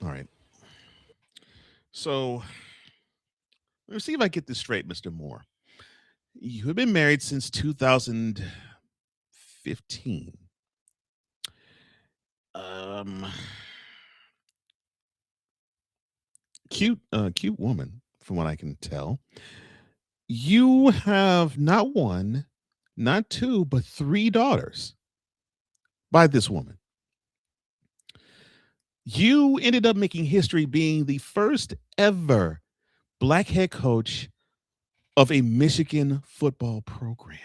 All right. So let's see if I get this straight, Mr. Moore. You have been married since 2015. Um, cute woman, from what I can tell. You have not one, not two, but three daughters by this woman. You ended up making history being the first ever black head coach of a Michigan football program.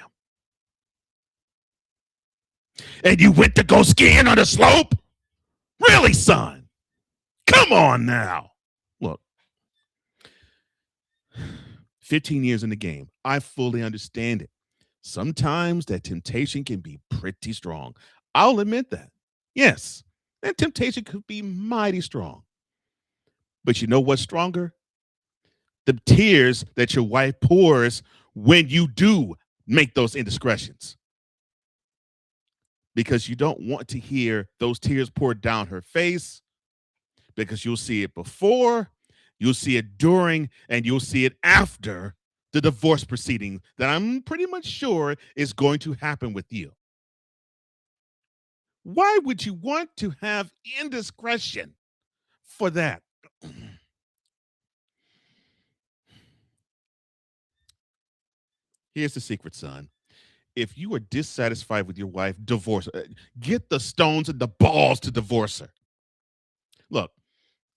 And you went to go skiing on the slope? Really, son? Come on now. Look, 15 years in the game. I fully understand it. Sometimes that temptation can be pretty strong. I'll admit that. Yes, that temptation could be mighty strong. But you know what's stronger? The tears that your wife pours when you do make those indiscretions. Because you don't want to hear those tears poured down her face, because you'll see it before, you'll see it during, and you'll see it after the divorce proceeding that I'm pretty much sure is going to happen with you. Why would you want to have indiscretion for that? Here's the secret, son. If you are dissatisfied with your wife, divorce her. Get the stones and the balls to divorce her. Look,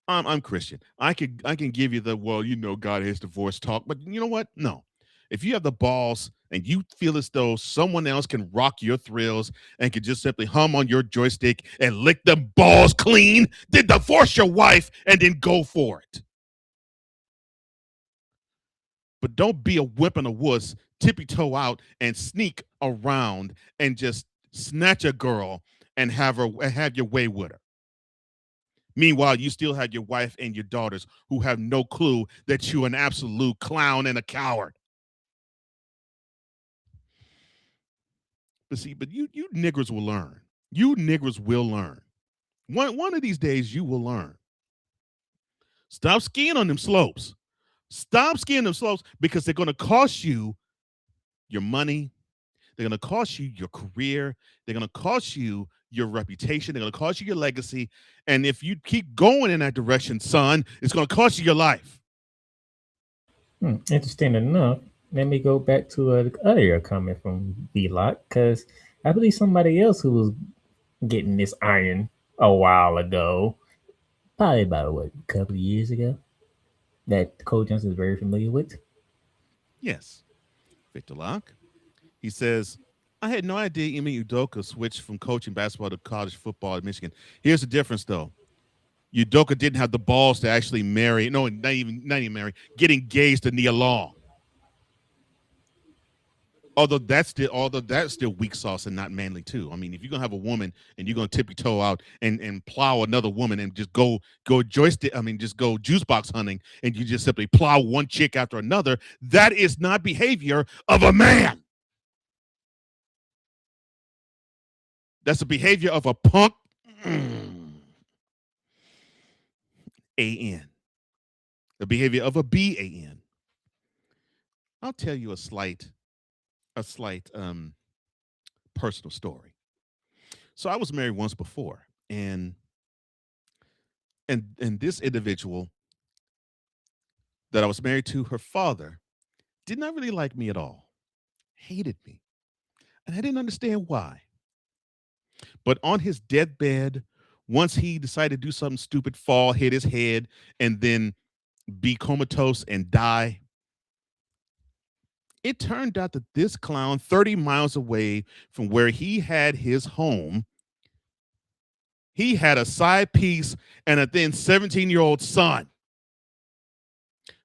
I'm Christian. I can give you the, well, God hates divorce talk, but you know what? No. If you have the balls and you feel as though someone else can rock your thrills and can just simply hum on your joystick and lick them balls clean, then divorce your wife and then go for it. But don't be a whip and a wuss, tippy toe out and sneak around and just snatch a girl and have your way with her. Meanwhile, you still have your wife and your daughters who have no clue that you're an absolute clown and a coward. But you niggers will learn. You niggers will learn. One of these days you will learn. Stop skiing on them slopes. Stop skiing them slopes, because they're going to cost you your money. They're going to cost you your career. They're going to cost you your reputation. They're going to cost you your legacy. And if you keep going in that direction, son, it's going to cost you your life. Interesting enough, let me go back to the earlier comment from V-Lock, because I believe somebody else who was getting this iron a while ago, probably about what, a couple of years ago, that Cole Johnson is very familiar with. Yes, Victor Locke. He says, I had no idea Emi Udoka switched from coaching basketball to college football at Michigan. Here's the difference, though. Udoka didn't have the balls to actually marry, no, not even marry, get engaged to Nia Long. Although that's still weak sauce and not manly too. I mean, if you're gonna have a woman and you're gonna tip your toe out and plow another woman and just go joystick, I mean, just go juice box hunting and you just simply plow one chick after another, that is not behavior of a man. That's the behavior of a punk. A-N. The behavior of a B-A-N. I'll tell you a slight personal story. So I was married once before, and this individual that I was married to, her father, did not really like me at all. Hated me. And I didn't understand why. But on his deathbed, once he decided to do something stupid, fall, hit his head, and then be comatose and die, it turned out that this clown, 30 miles away from where he had his home, he had a side piece and a then 17-year-old son.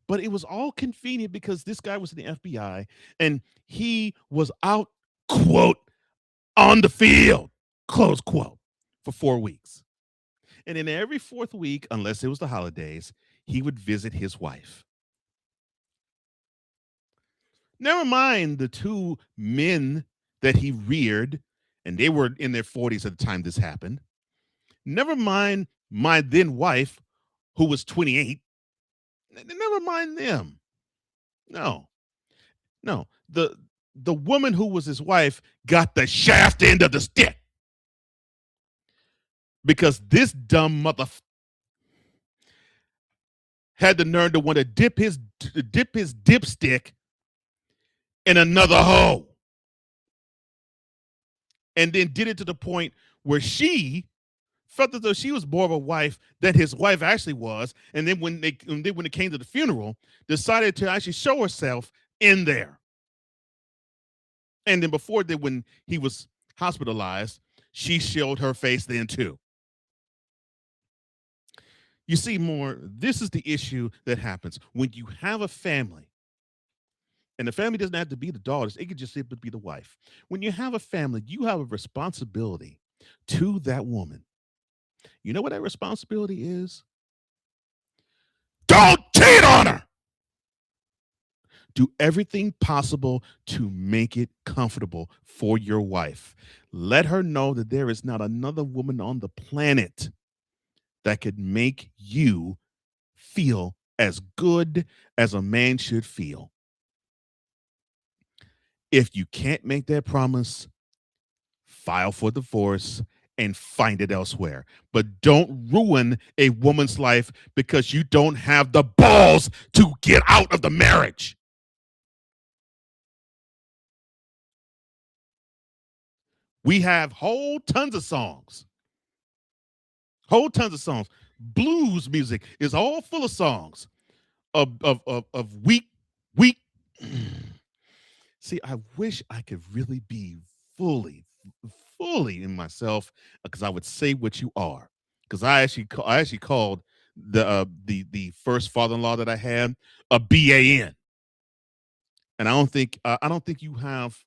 But it was all convenient because this guy was in the FBI and he was out, quote, on the field, close quote, for 4 weeks. And in every fourth week, unless it was the holidays, he would visit his wife. Never mind the two men that he reared, and they were in their 40s at the time this happened. Never mind my then wife, who was 28. Never mind them. No, no. The woman who was his wife got the shaft end of the stick because this dumb mother had the nerve to want to dip his dipstick in another hole, and then did it to the point where she felt as though she was more of a wife than his wife actually was. And then when it came to the funeral, decided to actually show herself in there. And then when he was hospitalized, she showed her face then too. You see, Moore, this is the issue that happens when you have a family. And the family doesn't have to be the daughters, it could just simply be the wife. When you have a family, you have a responsibility to that woman. You know what that responsibility is? Don't cheat on her. Do everything possible to make it comfortable for your wife. Let her know that there is not another woman on the planet that could make you feel as good as a man should feel. If you can't make that promise, file for divorce and find it elsewhere. But don't ruin a woman's life because you don't have the balls to get out of the marriage. We have whole tons of songs. Blues music is all full of songs of weak. See, I wish I could really be fully in myself because I would say what you are. Because I actually called the first father-in-law that I had a BAN, and I don't think you have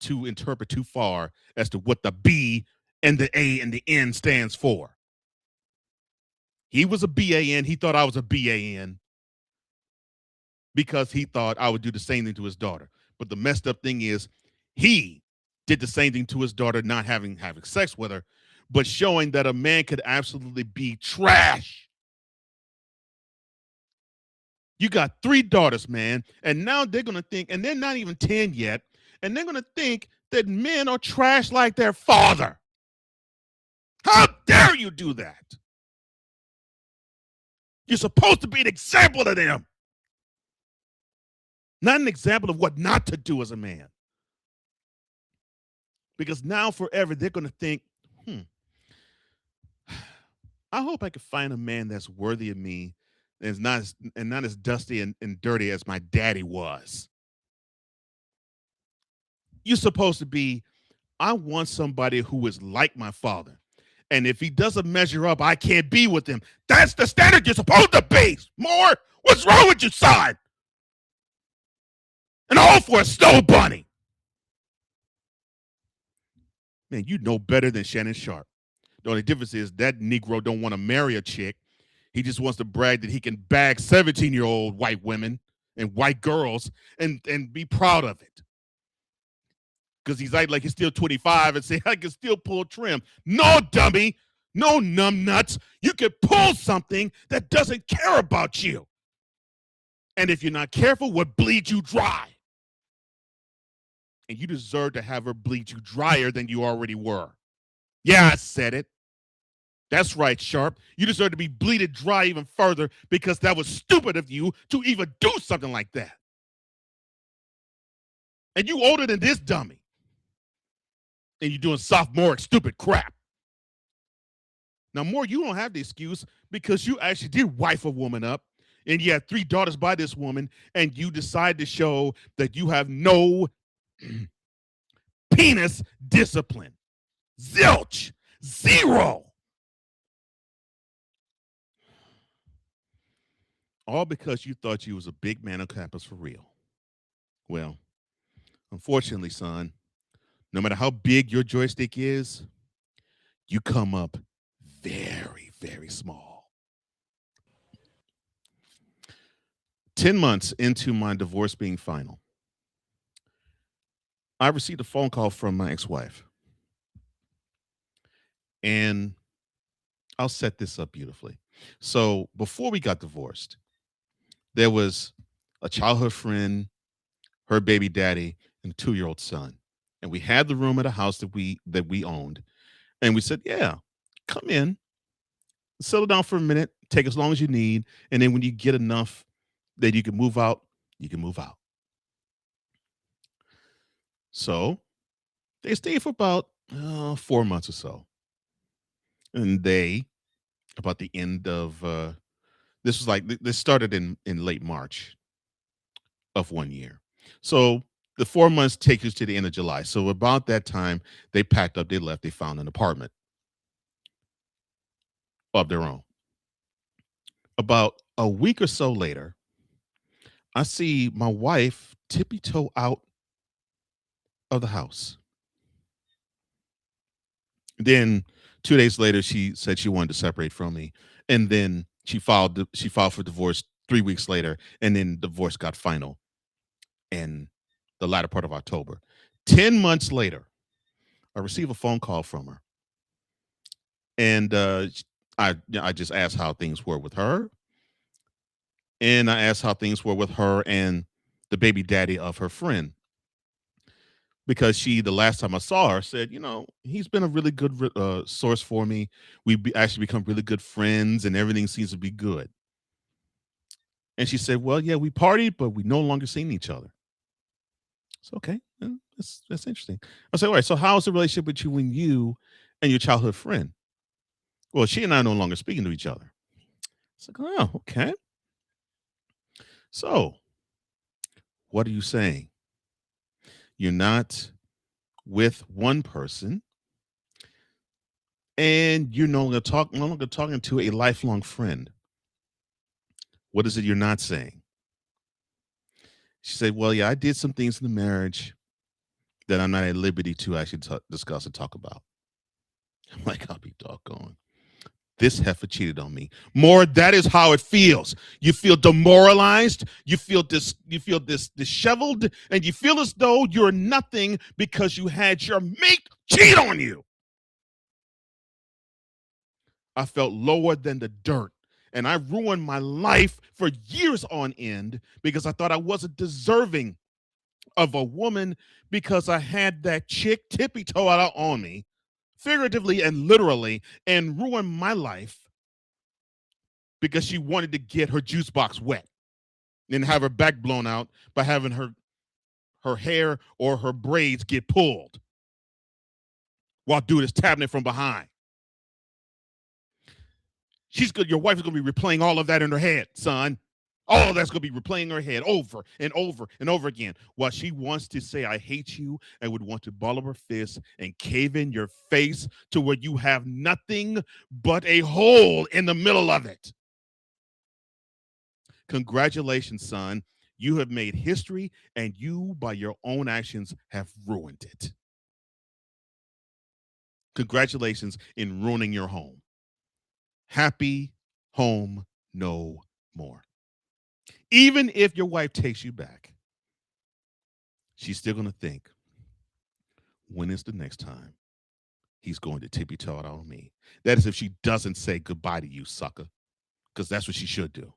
to interpret too far as to what the B and the A and the N stands for. He was a BAN. He thought I was a BAN because he thought I would do the same thing to his daughter. But the messed up thing is he did the same thing to his daughter, not having sex with her, but showing that a man could absolutely be trash. You got 3 daughters, man, and now they're going to think, and they're not even 10 yet, and they're going to think that men are trash like their father. How dare you do that? You're supposed to be an example to them, not an example of what not to do as a man. Because now forever they're going to think, I hope I can find a man that's worthy of me and is not as dusty and dirty as my daddy was. You're supposed to be, I want somebody who is like my father. And if he doesn't measure up, I can't be with him. That's the standard you're supposed to be. Moore, what's wrong with your son? And all for a snow bunny. Man, you know better than Shannon Sharp. The only difference is that Negro don't want to marry a chick. He just wants to brag that he can bag 17-year-old white women and white girls and be proud of it. Because he's like he's still 25 and say, I can still pull trim. No, dummy. No, numbnuts. You can pull something that doesn't care about you. And if you're not careful, will bleed you dry. And you deserve to have her bleed you drier than you already were. Yeah, I said it. That's right, Sharp. You deserve to be bleeded dry even further because that was stupid of you to even do something like that. And you older than this dummy. And you're doing sophomoric stupid crap. Now, Moore, you don't have the excuse because you actually did wife a woman up and you had 3 daughters by this woman and you decide to show that you have no penis discipline. Zilch. Zero. All because you thought you was a big man on campus for real. Well, unfortunately, son, no matter how big your joystick is, you come up very, very small. 10 months into my divorce being final, I received a phone call from my ex-wife. And I'll set this up beautifully. So before we got divorced, there was a childhood friend, her baby daddy, and a 2-year-old son. And we had the room at a house that we owned. And we said, yeah, come in, settle down for a minute, take as long as you need. And then when you get enough that you can move out, you can move out. So they stayed for about 4 months or so. And about the end of this was like this started in late March of one year. So the 4 months take us to the end of July. So about that time, they packed up, they left, they found an apartment of their own. About a week or so later, I see my wife tippy toe out of the house. Then 2 days later, she said she wanted to separate from me, and then she filed for divorce 3 weeks later, and then divorce got final in the latter part of October. 10 months later, I receive a phone call from her, and I just asked how things were with her, and I asked how things were with her and the baby daddy of her friend, because she, the last time I saw her, said, he's been a really good source for me. Actually become really good friends, and everything seems to be good. And she said, well, yeah, we partied, but we no longer seen each other. So okay, that's interesting. I said, all right. So how's the relationship between you and your childhood friend? Well, she and I are no longer speaking to each other. It's like, oh, okay. So what are you saying? You're not with one person, and you're no longer talking to a lifelong friend. What is it you're not saying? She said, well, yeah, I did some things in the marriage that I'm not at liberty to actually discuss and talk about. I'm like, I'll be doggone. This heifer cheated on me. More, that is how it feels. You feel demoralized, you feel this disheveled, and you feel as though you're nothing because you had your mate cheat on you. I felt lower than the dirt. And I ruined my life for years on end because I thought I wasn't deserving of a woman because I had that chick tippy toe out on me, figuratively and literally, and ruined my life because she wanted to get her juice box wet and have her back blown out by having her hair or her braids get pulled while dude is tapping it from behind. Your wife is going to be replaying all of that in her head, son. All of that's going to be replaying her head over and over and over again. While she wants to say, I hate you, and would want to ball up her fist and cave in your face to where you have nothing but a hole in the middle of it. Congratulations, son. You have made history, and you, by your own actions, have ruined it. Congratulations in ruining your home. Happy home no more. Even if your wife takes you back, she's still going to think, when is the next time he's going to tippy toe out on me? That is if she doesn't say goodbye to you, sucker, because that's what she should do.